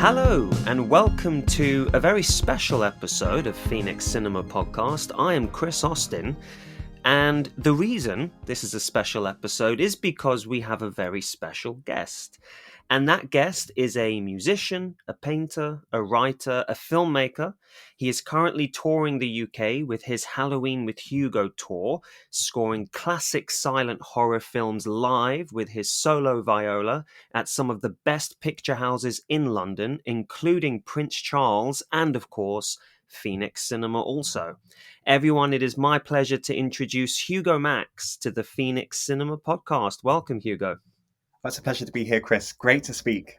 Hello, and welcome to a very special episode of Phoenix Cinema Podcast. I am Chris Austin, and the reason this is a special episode is because we have a very special guest. And that guest is a musician, a painter, a writer, a filmmaker. He is currently touring the UK with his Halloween with Hugo tour, scoring classic silent horror films live with his solo viola at some of the best picture houses in London, including Prince Charles and, of course, Phoenix Cinema also. Everyone, it is my pleasure to introduce Hugo Max to the Phoenix Cinema Podcast. Welcome, Hugo. It's a pleasure to be here, Chris. Great to speak.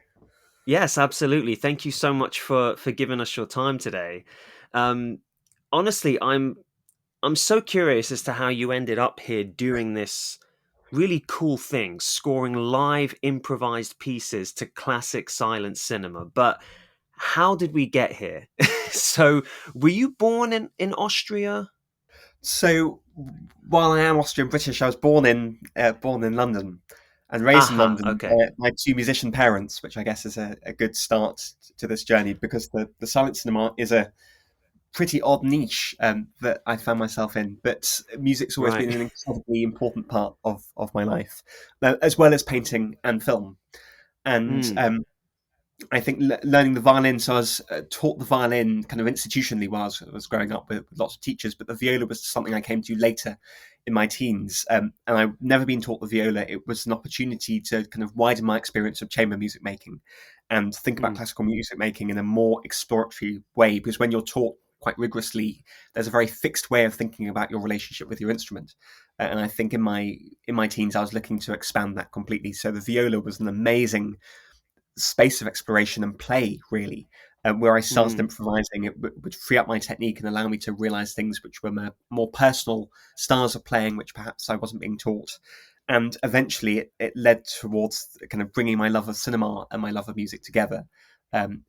Yes, absolutely. Thank you so much for giving us your time today. Honestly, I'm so curious as to how you ended up here doing this really cool thing, scoring live improvised pieces to classic silent cinema. But how did we get here? So, were you born in Austria? So, while I am Austrian British, I was born in London and raised in Aha, London okay. by my two musician parents, which I guess is a good start to this journey because the silent cinema is a pretty odd niche that I found myself in. But music's always been Right. an incredibly important part of my life, as well as painting and film. And Mm, I think learning the violin, so I was taught the violin kind of institutionally while I was growing up with lots of teachers, but the viola was something I came to later in my teens. And I've never been taught the viola. It was an opportunity to kind of widen my experience of chamber music making and think about mm, classical music making in a more exploratory way, because when you're taught quite rigorously, there's a very fixed way of thinking about your relationship with your instrument. And I think in my teens, I was looking to expand that completely. So the viola was an amazing space of exploration and play, really, where I started mm. improvising. It would free up my technique and allow me to realize things which were more personal styles of playing, which perhaps I wasn't being taught. And eventually it led towards kind of bringing my love of cinema and my love of music together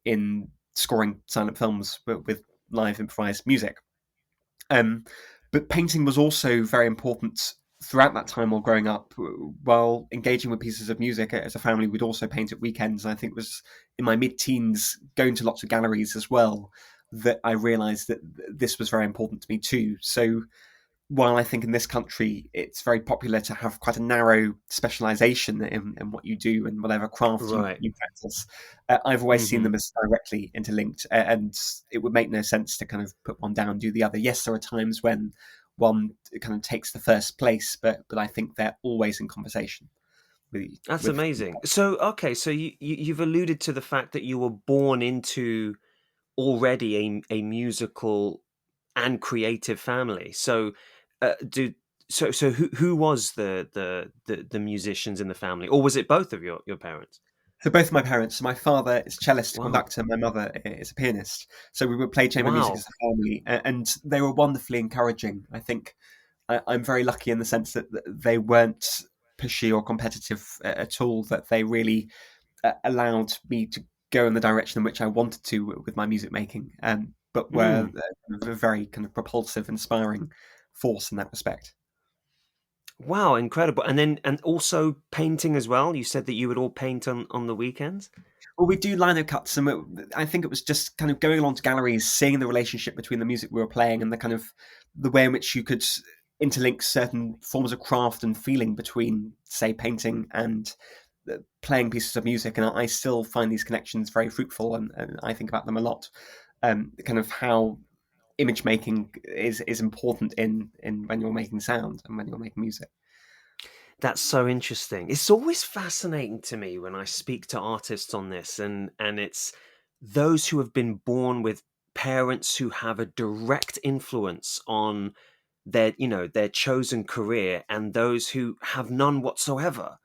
in scoring silent films with live improvised music. Um, but painting was also very important throughout that time while growing up. While engaging with pieces of music as a family, we'd also paint at weekends. And I think it was in my mid-teens, going to lots of galleries as well, that I realised that this was very important to me too. So while I think in this country it's very popular to have quite a narrow specialization in what you do and whatever craft Right. you practice, I've always seen Hmm. them as directly interlinked, and it would make no sense to kind of put one down and do the other. Yes, there are times when one kind of takes the first place, but I think they're always in conversation with That's with. amazing. So, okay, so you've alluded to the fact that you were born into already a musical and creative family. So, do so who was the musicians in the family, or was it both of your parents? So both my parents, my father is cellist Wow, conductor, my mother is a pianist. So we would play chamber music as wow. a family, and they were wonderfully encouraging. I think I'm very lucky in the sense that they weren't pushy or competitive at all. That they really allowed me to go in the direction in which I wanted to with my music making, but were Mm. a very kind of propulsive, inspiring force in that respect. Wow, incredible. And also painting as well. You said that you would all paint on the weekends. Well, we do lino cuts, and I think it was just kind of going along to galleries, seeing the relationship between the music we were playing and the kind of the way in which you could interlink certain forms of craft and feeling between, say, painting and playing pieces of music. And I still find these connections very fruitful, and I think about them a lot. Kind of how image making is important in when you're making sound and when you're making music. That's so interesting. It's always fascinating to me when I speak to artists on this, and it's those who have been born with parents who have a direct influence on their chosen career, and those who have none whatsoever.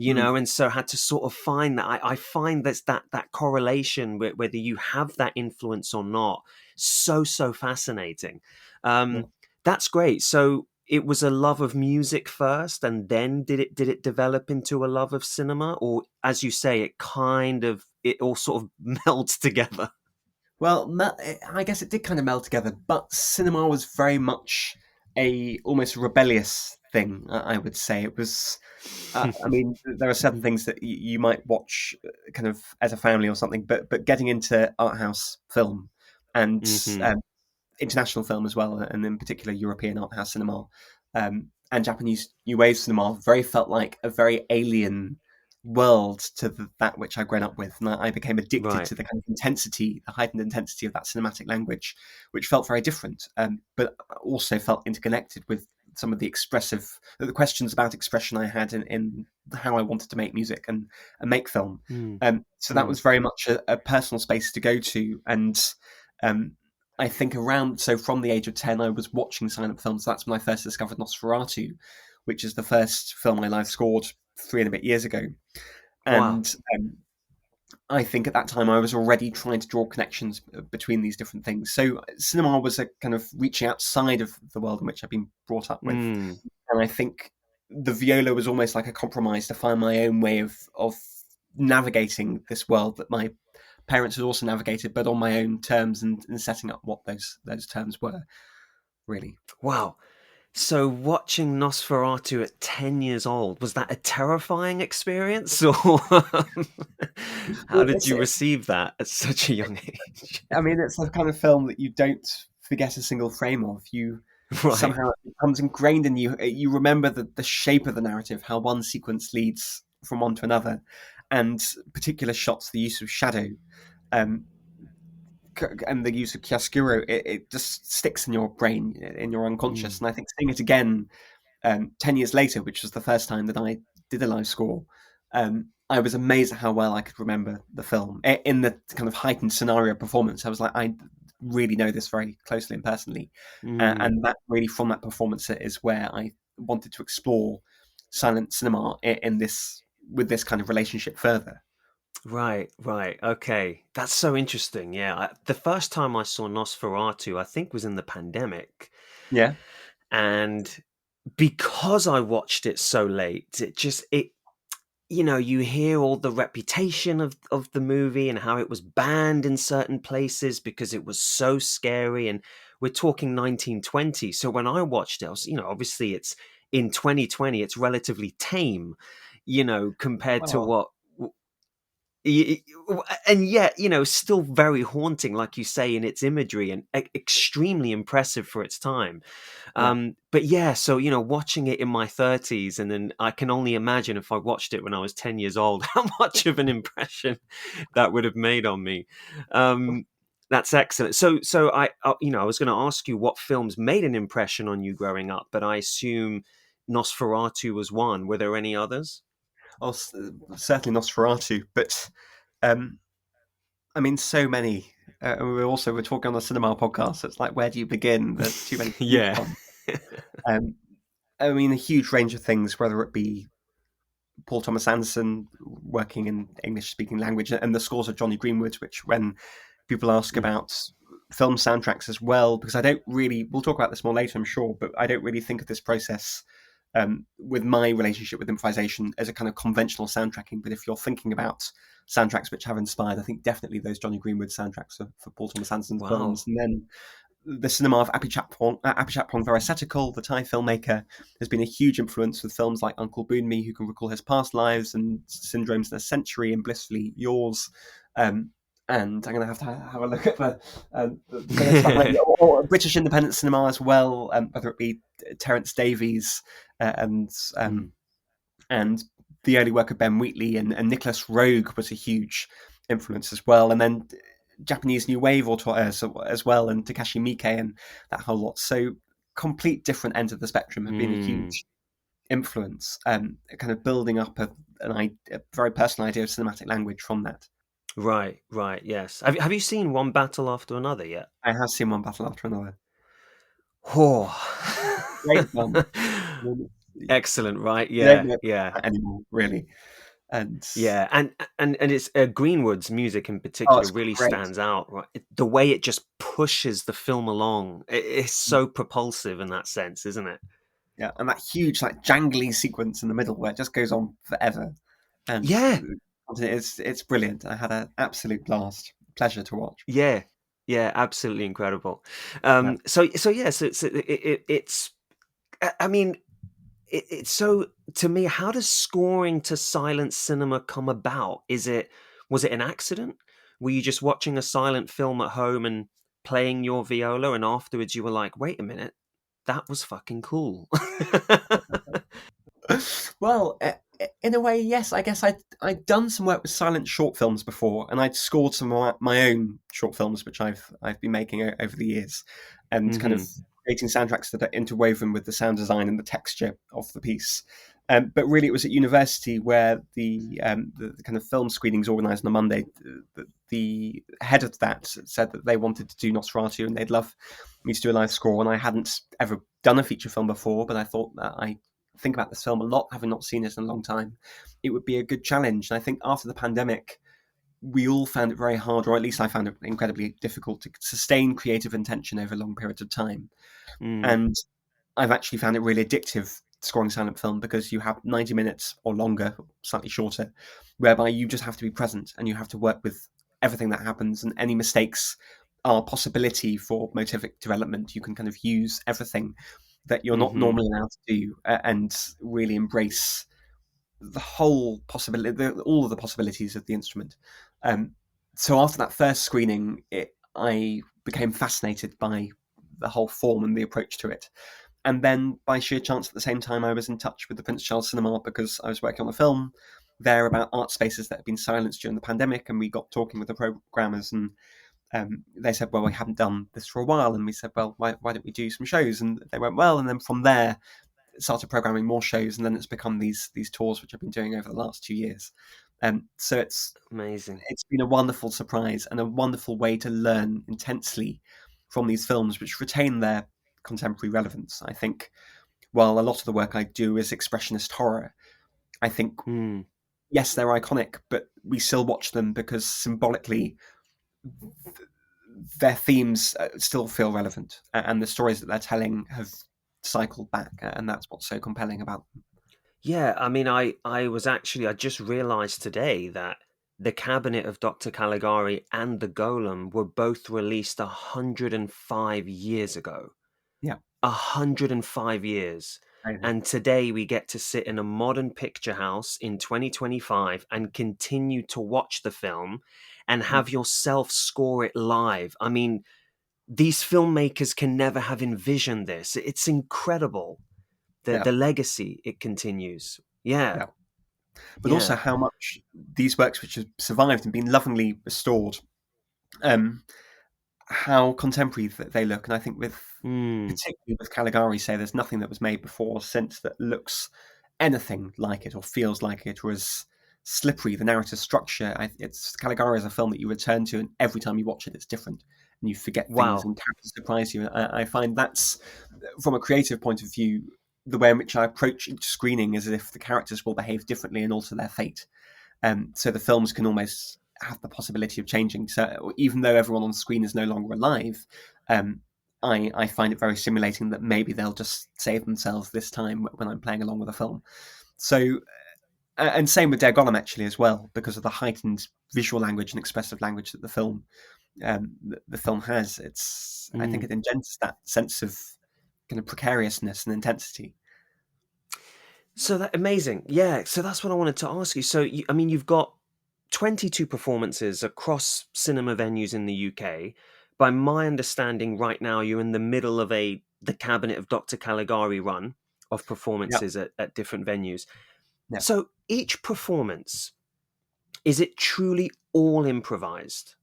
Mm. And so had to sort of find that. I find that correlation whether you have that influence or not, so fascinating. Yeah. Um, that's great. So it was a love of music first, and then did it develop into a love of cinema, or as you say, it all sort of melds together. Well, I guess it did kind of meld together, but cinema was very much a almost rebellious thing. I would say it was. I mean, there are certain things that you might watch kind of as a family or something, but getting into art house film and Hmm. international film as well, and in particular European art house cinema and Japanese New Wave cinema, very felt like a very alien world to that which I'd grown up with, and I became addicted Right. to the kind of intensity, the heightened intensity of that cinematic language, which felt very different, but also felt interconnected with some of the questions about expression I had in how I wanted to make music and make film. Mm. So that Mm. was very much a personal space to go to, and um, I think from the age of 10, I was watching silent films. That's when I first discovered Nosferatu, which is the first film I live scored 3 and a bit years ago. Wow. And I think at that time I was already trying to draw connections between these different things. So cinema was a kind of reaching outside of the world in which I've been brought up with. Mm. And I think the viola was almost like a compromise to find my own way of navigating this world that my parents had also navigated, but on my own terms and setting up what those terms were, really. Wow. So watching Nosferatu at 10 years old, was that a terrifying experience, or how Well, did you receive that at such a young age? I mean, it's the kind of film that you don't forget a single frame of. You Right. somehow it becomes ingrained in you. You remember the shape of the narrative, how one sequence leads from one to another, and particular shots, the use of shadow, um, and the use of chiaroscuro. It just sticks in your brain, in your unconscious. Mm. And I think seeing it again 10 years later, which was the first time that I did a live score, I was amazed at how well I could remember the film. In the kind of heightened scenario performance, I was like, I really know this very closely and personally. Mm. And that really, from that performance, is where I wanted to explore silent cinema in this with this kind of relationship further. Right, right. Okay. That's so interesting. Yeah. The first time I saw Nosferatu, I think was in the pandemic. Yeah. And because I watched it so late, you hear all the reputation of the movie and how it was banned in certain places because it was so scary. And we're talking 1920. So when I watched it, I was, obviously it's in 2020, it's relatively tame, compared to Oh, what Y- and yet, still very haunting, like you say, in its imagery and extremely impressive for its time. yeah. But yeah, so, watching it in my 30s, and then I can only imagine if I watched it when I was 10 years old, how much of an impression that would have made on me. That's excellent. So I was going to ask you what films made an impression on you growing up, but I assume Nosferatu was one. Were there any others? Oh, certainly Nosferatu, but um, I mean, so many. We're talking on a cinema podcast. So it's like, where do you begin? There's too many to choose Yeah. from. Um, I mean, a huge range of things, whether it be Paul Thomas Anderson working in English speaking language and the scores of Johnny Greenwood, which when people ask Mm. about film soundtracks as well, because I don't really, we'll talk about this more later, I'm sure, but I don't really think of this process with my relationship with improvisation as a kind of conventional soundtracking. But if you're thinking about soundtracks which have inspired, I think definitely those Johnny Greenwood soundtracks for Paul Thomas Anderson's films. Wow. And then the cinema of Apichatpong Verisetical, the Thai filmmaker, has been a huge influence with films like Uncle Boonmee, Who Can Recall His Past Lives, and Syndromes in a Century, and Blissfully Yours. Um, and I'm going to have a look at the list behind me. Or British independent cinema as well, whether it be Terence Davies uh, and um, Mm. and the early work of Ben Wheatley and Nicholas Roeg was a huge influence as well. And then Japanese New Wave as well, and Takashi Miike and that whole lot. So complete different ends of the spectrum have been a Mm. huge influence, kind of building up a very personal idea of cinematic language from that. Right, right, yes. Have you seen One Battle After Another yet? I have seen one battle after another. Oh. Great fun. You Excellent, right? don't Yeah, know yeah. that anymore, really. And Yeah, and it's Greenwood's music in oh, particular it's really great. stands out, right? The way it just pushes the film along. It's so propulsive in that sense, isn't it? Yeah, and that huge like jangly sequence in the middle where it just goes on forever, and Yeah, it's brilliant. I had an absolute blast, pleasure to watch. yeah, yeah, absolutely incredible. Yeah, So yeah, so it's I mean, it's so, to me, how does scoring to silent cinema come about? Was it an accident? Were you just watching a silent film at home and playing your viola, and afterwards you were like, wait a minute, that was fucking cool? Well, in a way, yes. I guess I'd done some work with silent short films before, and I'd scored some of my own short films, which I've been making over the years, and kind of Hmm. creating soundtracks that are interwoven with the sound design and the texture of the piece. But really, it was at university where the kind of film screenings organised on a Monday. The head of that said that they wanted to do Nosferatu, and they'd love me to do a live score. And I hadn't ever done a feature film before, but I thought that I think about this film a lot, having not seen it in a long time. It would be a good challenge. And I think after the pandemic, we all found it very hard, or at least I found it incredibly difficult to sustain creative intention over long periods of time. Mm. And I've actually found it really addictive scoring silent film because you have 90 minutes or longer, slightly shorter, whereby you just have to be present and you have to work with everything that happens, and any mistakes are a possibility for motivic development. You can kind of use everything that you're not Hmm. normally allowed to do, and really embrace the whole possibility, all of the possibilities of the instrument. Um, so after that first screening, I became fascinated by the whole form and the approach to it. And then, by sheer chance, at the same time, I was in touch with the Prince Charles Cinema because I was working on a film there about art spaces that had been silenced during the pandemic. And we got talking with the programmers, and they said, "Well, we haven't done this for a while." And we said, "Well, why don't we do some shows?" And they went, "Well." And then from there, started programming more shows, and then it's become these tours which I've been doing over the last 2 years. So Amazing. it's been a wonderful surprise and a wonderful way to learn intensely from these films, which retain their contemporary relevance. I think while a lot of the work I do is expressionist horror, I think Mm. yes, they're iconic, but we still watch them because symbolically their themes still feel relevant, and the stories that they're telling have cycled back, and that's what's so compelling about them. Yeah, I mean, I just realized today that The Cabinet of Dr. Caligari and The Golem were both released 105 years ago. Yeah, 105 years. amazing. And today we get to sit in a modern picture house in 2025 and continue to watch the film and Mm. have yourself score it live. I mean, these filmmakers can never have envisioned this. It's incredible. The Yeah, the legacy it continues. Yeah. yeah. But also Yeah. how much these works, which have survived and been lovingly restored, um, how contemporary they look. And I think Mm. particularly with Caligari, say there's nothing that was made before or since that looks anything like it or feels like it or is slippery. The narrative structure, it's Caligari is a film that you return to, and every time you watch it, it's different, and you forget things, Wow. and characters surprise you. And I find that's, from a creative point of view, the way in which I approach each screening is as if the characters will behave differently and alter their fate. So the films can almost have the possibility of changing. So even though everyone on screen is no longer alive, um, I find it very stimulating that maybe they'll just save themselves this time when I'm playing along with a film. So, and same with Der Golem actually as well, because of the heightened visual language and expressive language that the film has. I think Mm. it engenders that sense of kind of precariousness and intensity. So that amazing. Yeah. So that's what I wanted to ask you. So I mean, you've got 22 performances across cinema venues in the UK. By my understanding, right now you're in the middle of the Cabinet of Dr. Caligari run of Yeah, performances at different venues. yeah. So each performance, is it truly all improvised?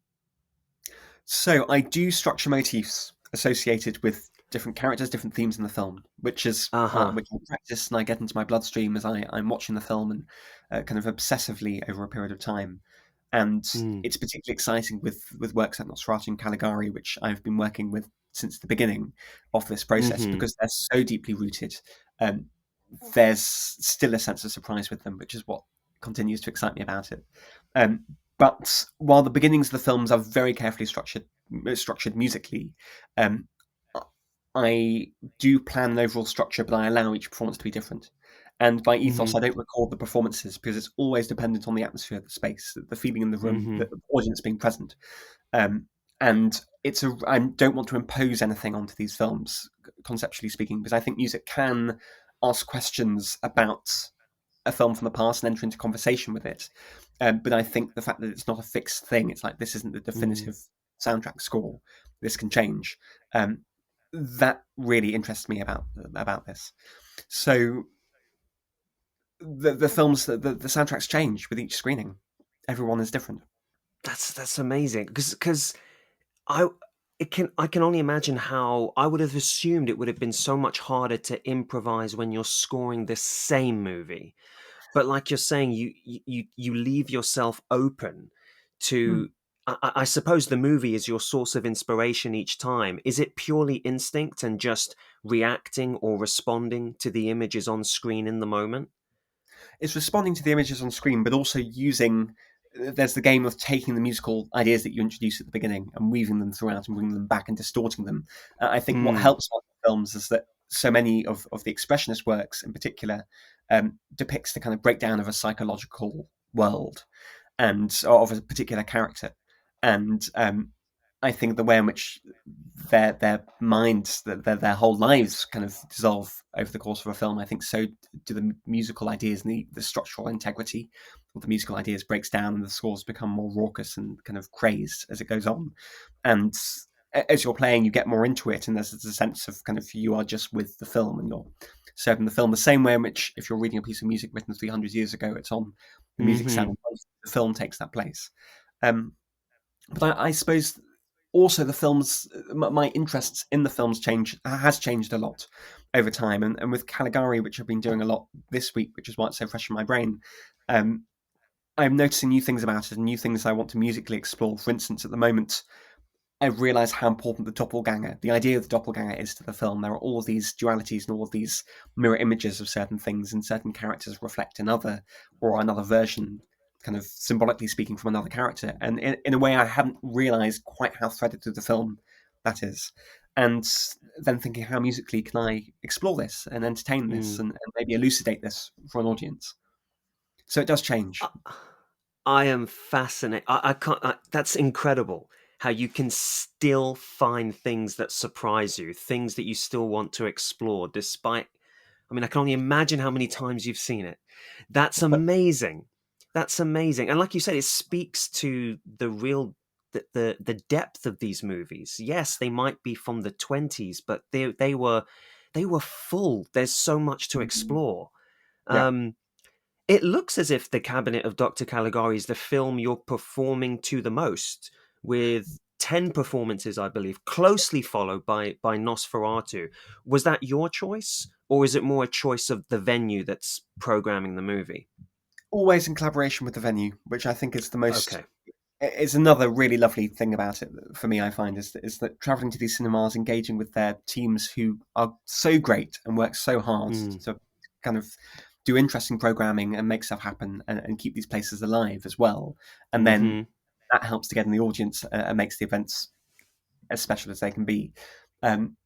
So I do structure motifs associated with different characters, different themes in the film, Uh-huh. which I practice and I get into my bloodstream as I'm watching the film, and kind of obsessively over a period of time. And Mm. it's particularly exciting with works like Nosferatu and Caligari, which I've been working with since the beginning of this process Mm-hmm. because they're so deeply rooted. Um, there's still a sense of surprise with them, which is what continues to excite me about it. Um, but while the beginnings of the films are very carefully structured musically, um, I do plan an overall structure, but I allow each performance to be different. And by ethos, Mm-hmm. I don't record the performances because it's always dependent on the atmosphere of the space, the feeling in the room, Mm-hmm. the audience being present. Um, and I don't want to impose anything onto these films, conceptually speaking, because I think music can ask questions about a film from the past and enter into conversation with it. But I think the fact that it's not a fixed thing, it's like this isn't the Mm. definitive soundtrack score. This can change. That really interests me about this. So the films, the soundtracks change with each screening. Everyone is different. That's amazing because I I can only imagine how I would have assumed it would have been so much harder to improvise when you're scoring the same movie. But like you're saying, you leave yourself open Hmm. to. I suppose the movie is your source of inspiration each time. Is it purely instinct and just reacting or responding to the images on screen in the moment? It's responding to the images on screen, but also using. There's the game of taking the musical ideas that you introduce at the beginning and weaving them throughout and bringing them back and distorting them. I think what Mm, helps about the films is that so many of the expressionist works, in particular, depicts the kind of breakdown of a psychological world and of a particular character, and I think the way in which their minds, their whole lives, kind of dissolve over the course of a film. I think so do the musical ideas, and the structural integrity of the musical ideas breaks down, and the scores become more raucous and kind of crazed as it goes on. And as you're playing, you get more into it, and there's a sense of kind of you are just with the film, and you're serving the film the same way in which if you're reading a piece of music written 300 years ago, it's on the music hmm. sound, the film takes that place. Um, but I suppose also the films, my interests in the films has changed a lot over time, and with Caligari, which I've been doing a lot this week, which is why it's so fresh in my brain. um, I'm noticing new things about it and new things I want to musically explore. For instance, at the moment, I've realised how important the idea of the doppelganger is to the film. There are all of these dualities and all of these mirror images of certain things, and certain characters reflect another or another version, kind of symbolically speaking, from another character. And in a way, I hadn't realised quite how threaded through the film that is. And then thinking, how musically can I explore this and entertain this Mm. and maybe elucidate this for an audience? So it does change. I am fascinated. I can't. That's incredible. How you can still find things that surprise you, things that you still want to explore, despite. I mean, I can only imagine how many times you've seen it. That's But amazing. That's amazing. And like you said, it speaks to the real the depth of these movies. Yes, they might be from the 20s, but they were full. There's so much to explore. yeah. Um, it looks as if The Cabinet of Dr. Caligari is the film you're performing to the most, with 10 performances, I believe, closely followed by Nosferatu. Was that your choice, or is it more a choice of the venue that's programming the movie? Always in collaboration with the venue, which I think is the most. Okay. It's another really lovely thing about it for me. I find is that traveling to these cinemas, engaging with their teams who are so great and work so hard Mm. to kind of do interesting programming and make stuff happen and keep these places alive as well. And then Hmm. that helps to get in the audience and makes the events as special as they can be.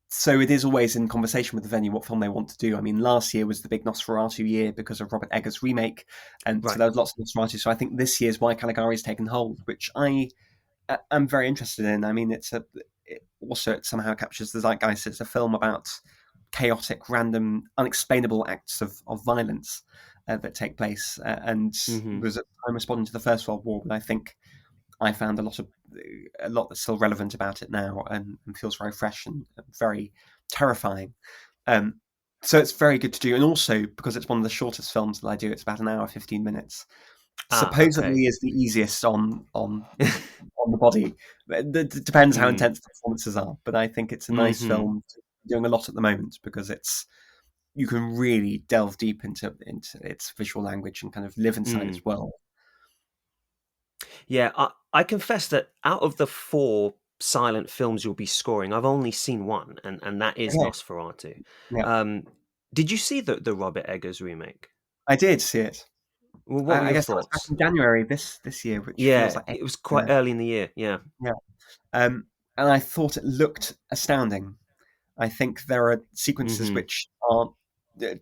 So it is always in conversation with the venue what film they want to do. I mean, last year was the big Nosferatu year because of Robert Eggers' remake, and so Right. there was lots of Nosferatu. So I think this year's Why Caligari has taken hold, which I'm very interested in. I mean, it somehow captures the zeitgeist. It's a film about chaotic, random, unexplainable acts of violence that take place, and Hmm. was at the time responding to the First World War. But I think I found a lot that's still relevant about it now, and feels very fresh and very terrifying. Um, so it's very good to do, and also because it's one of the shortest films that I do, it's about an hour 15 minutes. Ah, okay. Supposedly is the easiest on the body. It depends how Mm. intense the performances are, but I think it's a nice Hmm. film. Doing a lot at the moment because you can really delve deep into its visual language and kind of live inside Mm. its world. Yeah, I confess that out of the four silent films you'll be scoring, I've only seen one, and that is Okay. Nosferatu. Yeah, Um, did you see the Robert Eggers remake? I did see it. Well, what were I your guess that was back thoughts? in January this year, which feels Yeah, like it was ages quite ago. early in the year. Yeah. Yeah, and I thought it looked astounding. I think there are sequences Hmm. which are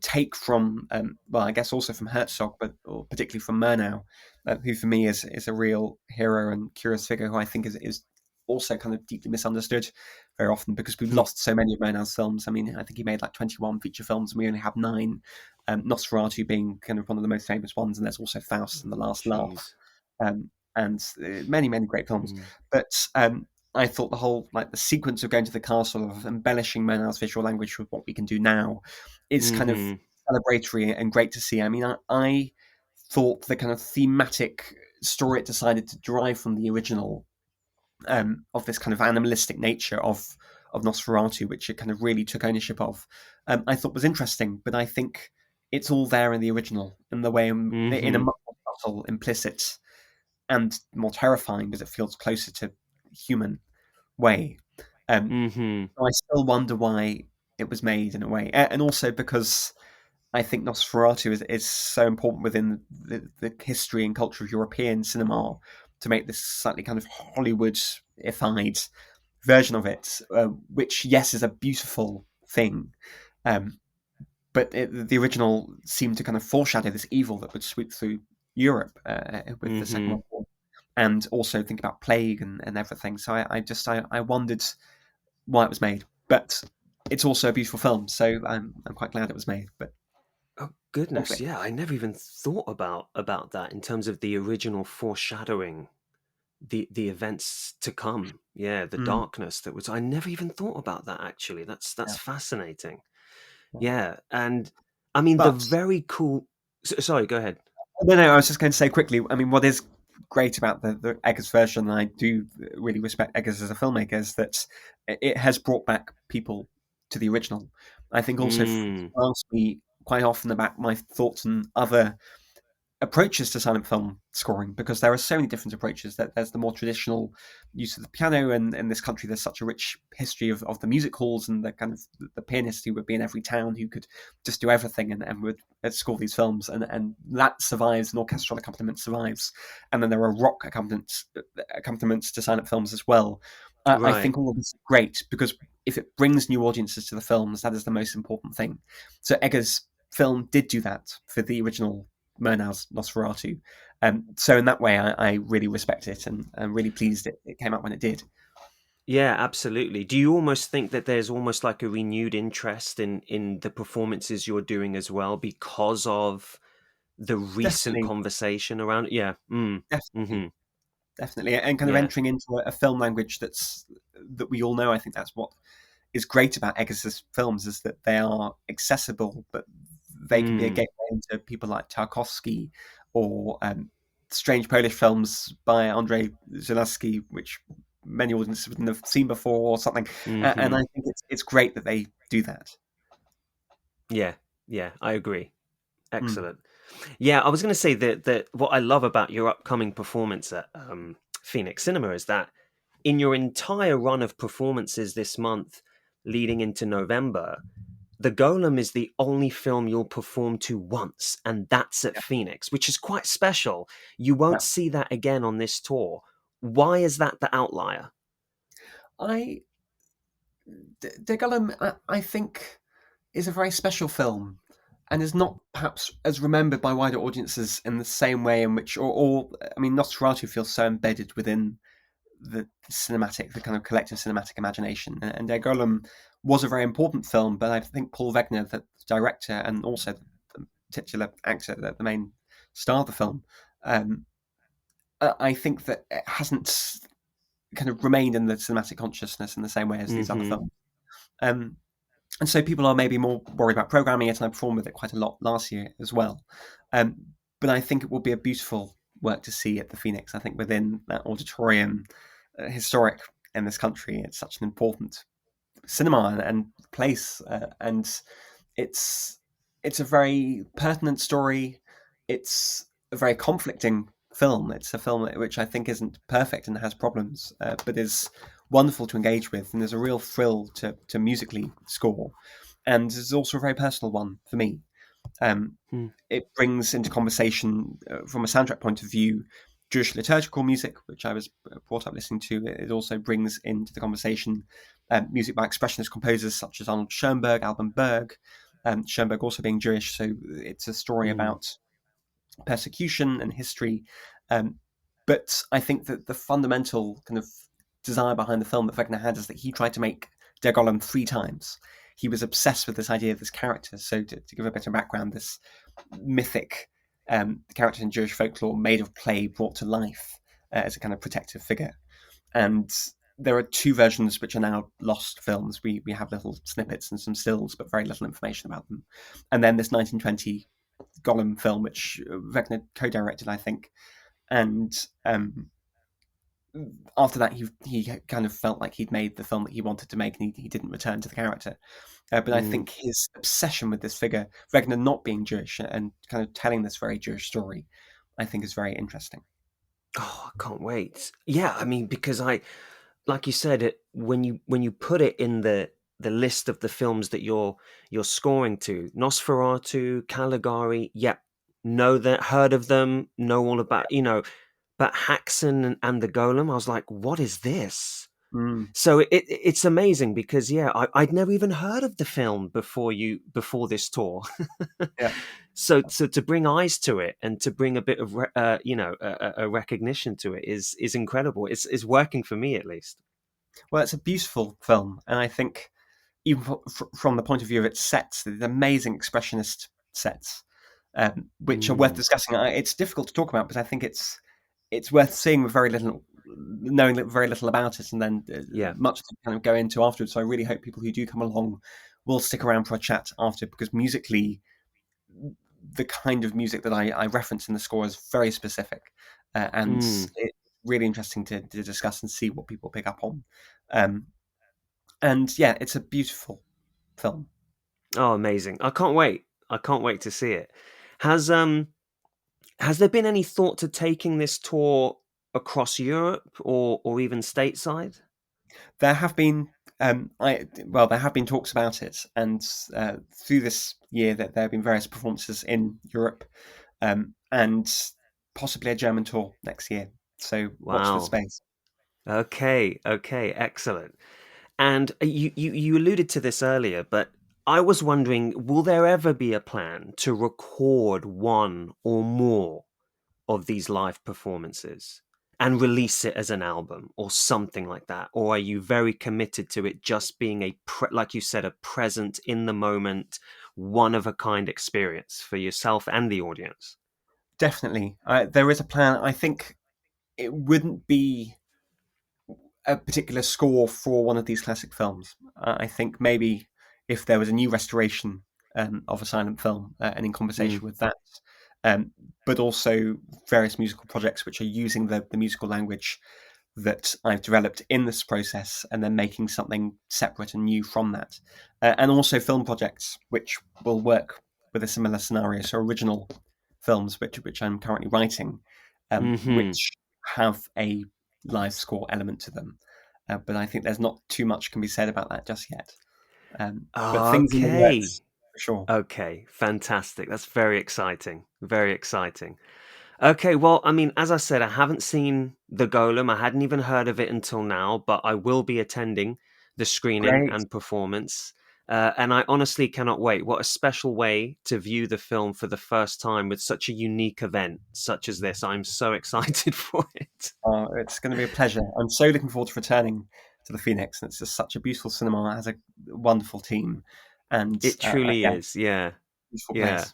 take from well, I guess also from Herzog, but or particularly from Murnau, who for me is a real hero and curious figure who I think is also kind of deeply misunderstood. very often, because we've lost so many of Murnau's films. I mean, I think he made like 21 feature films, and we only have 9. Nosferatu being kind of one of the most famous ones, and there's also Faust and The Last Laugh, Jeez. and many, many great films. Mm. But I thought the whole, like, the sequence of going to the castle, of embellishing Murnau's visual language with what we can do now, is kind of Mm-hmm. celebratory and great to see. I mean, I thought the kind of thematic story it decided to derive from the original, of this kind of animalistic nature of Nosferatu, which it kind of really took ownership of, I thought was interesting. But I think it's all there in the original, in the way, in a Mm-hmm. much more subtle, implicit, and more terrifying, because it feels closer to human way. Um, Mm-hmm. so I still wonder why it was made, in a way, and also because I think Nosferatu is so important within the history and culture of European cinema, to make this slightly kind of Hollywood-ified version of it, which, yes, is a beautiful thing, um, but the original seemed to kind of foreshadow this evil that would sweep through Europe, with the Second Mm-hmm. World War, and also think about plague and everything. So I wondered why it was made, but it's also a beautiful film, so I'm quite glad it was made. But Oh goodness, conflict. yeah, I never even thought about that in terms of the original foreshadowing the events to come. Yeah, the Mm, darkness that was. I never even thought about that actually. That's yeah, fascinating. yeah. Yeah, and I mean the But very cool. Sorry, go ahead. no, I was just going to say quickly. I mean, what is great about the Eggers version, and I do really respect Eggers as a filmmaker, is that it has brought back people to the original. I think also Mm, asked me quite often about my thoughts on other approaches to silent film scoring, because there are so many different approaches. That there's the more traditional use of the piano, and in this country there's such a rich history of the music halls, and the kind of the pianist who would be in every town, who could just do everything, and would score these films, and that survives, and orchestral accompaniment survives. And then there are rock accompaniments to silent films as well. I right. think all of this is great, because if it brings new audiences to the films, that is the most important thing. So Eggers' film did do that for the original Murnau's Nosferatu. So in that way, I really respect it, and I'm really pleased it came out when it did. Yeah, absolutely. Do you almost think that there's almost like a renewed interest in the performances you're doing as well because of the recent Definitely, conversation around it? Yeah. Mm. definitely, Mm-hmm. definitely, and kind of Yeah. entering into a film language that we all know. I think that's what is great about Eggers' films, is that they are accessible, but they can be a Mm. gateway into people like Tarkovsky, or strange Polish films by Andrzej Zalewski, which many audiences wouldn't have seen before, or something. And Mm-hmm. I think it's great that they do that. Yeah. Yeah, I agree. Mm, Excellent. Yeah, I was going to say that what I love about your upcoming performance at Phoenix Cinema is that in your entire run of performances this month, leading into November, The Golem is the only film you'll perform to once, and that's at yeah, Phoenix, which is quite special. You won't yeah. see that again on this tour. Why is that the outlier? I De Golem, I think, is a very special film, and is not perhaps as remembered by wider audiences in the same way in which, or I mean, Nosferatu feels so embedded within the cinematic, the kind of collective cinematic imagination. And Der Golem was a very important film, but I think Paul Wegener, the director, and also the titular actor, the main star of the film, um, I think that it hasn't kind of remained in the cinematic consciousness in the same way as these other Hmm. films. Um, and so people are maybe more worried about programming it, and I performed with it quite a lot last year as well. Um, but I think it will be a beautiful work to see at the Phoenix. I think within that auditorium, historic in this country, it's such an important cinema and place, and it's it's a very pertinent story. It's a very conflicting film. It's a film which I think isn't perfect and has problems, but is wonderful to engage with, and there's a real thrill to musically score, and it's also a very personal one for me. Um, it brings into conversation, from a soundtrack point of view, Jewish liturgical music, which I was brought up listening to. It also brings into the conversation music by expressionist composers such as Arnold Schoenberg, Alban Berg. Schoenberg also being Jewish, so it's a story Mm. about persecution and history. Um, but I think that the fundamental kind of desire behind the film that Wegener had is that he tried to make Der Golem 3 times. He was obsessed with this idea of this character. So to give a bit of background, this mythic character in Jewish folklore made of clay brought to life as a kind of protective figure. And there are 2 versions which are now lost films. We have little snippets and some stills, but very little information about them. And then this 1920 Golem film, which Wegener co-directed, I think. And after that, he kind of felt like he'd made the film that he wanted to make, and he didn't return to the character. But I think his obsession with this figure, Wegener not being Jewish and kind of telling this very Jewish story, I think is very interesting. Oh, I can't wait. Yeah, I mean, because like you said, when you put it in the list of the films that you're scoring to, Nosferatu, Caligari, yep, heard of them, know all about, but Haxan and the Golem, I was like, what is this? So it's amazing because I'd never even heard of the film before this tour. Yeah. So to bring eyes to it and to bring a bit of a recognition to it is incredible. It's working for me at least. Well, it's a beautiful film, and I think even from the point of view of its sets, the amazing expressionist sets, which are worth discussing. It's difficult to talk about, but I think it's worth seeing with knowing very little about it, and then much to kind of go into afterwards. So I really hope people who do come along will stick around for a chat after, because musically, the kind of music that I reference in the score is very specific, and it's really interesting to discuss and see what people pick up on. And yeah, it's a beautiful film. Oh, amazing! I can't wait. I can't wait to see it. Has there been any thought to taking this tour across Europe or even stateside? There have been there have been talks about it, and through this year that there have been various performances in Europe, and possibly a German tour next year. So watch the space. Okay, excellent. And you alluded to this earlier, but I was wondering, will there ever be a plan to record one or more of these live performances and release it as an album or something like that? Or are you very committed to it just being like you said, a present in the moment, one of a kind experience for yourself and the audience? Definitely. There is a plan. I think it wouldn't be a particular score for one of these classic films. I think maybe if there was a new restoration of a silent film and in conversation with that, but also various musical projects which are using the musical language that I've developed in this process, and then making something separate and new from that. And also film projects which will work with a similar scenario, so original films which I'm currently writing, which have a live score element to them. But I think there's not too much can be said about that just yet. But things in the works, for sure. Okay, fantastic. That's very exciting. Very exciting. Okay, well, I mean, as I said, I haven't seen The Golem. I hadn't even heard of it until now, but I will be attending the screening Great. and performance. And I honestly cannot wait. What a special way to view the film for the first time with such a unique event such as this. I'm so excited for it. It's going to be a pleasure. I'm so looking forward to returning to the Phoenix. And it's just such a beautiful cinema. It has a wonderful team. And It truly is, yeah. Beautiful Yeah. place.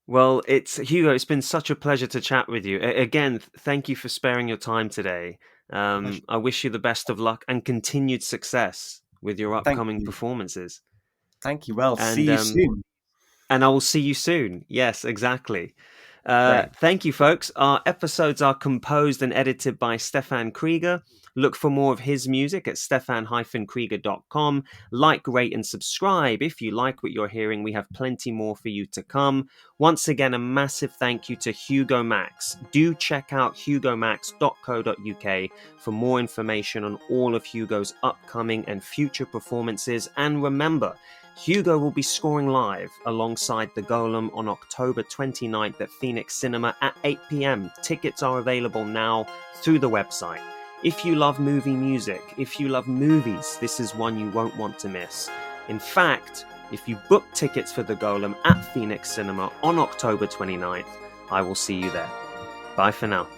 Well, Hugo, it's been such a pleasure to chat with you. Again, thank you for sparing your time today. I wish you the best of luck and continued success with your upcoming performances. Thank you. Well, And see you soon. And I will see you soon. Yes, exactly. Great. Thank you, folks. Our episodes are composed and edited by Stefan Krieger. Look for more of his music at stefan-krieger.com. Like, rate, and subscribe. If you like what you're hearing, we have plenty more for you to come. Once again, a massive thank you to Hugo Max. Do check out hugomax.co.uk for more information on all of Hugo's upcoming and future performances. And remember, Hugo will be scoring live alongside The Golem on October 29th at Phoenix Cinema at 8 p.m. Tickets are available now through the website. If you love movie music, if you love movies, this is one you won't want to miss. In fact, if you book tickets for The Golem at Phoenix Cinema on October 29th, I will see you there. Bye for now.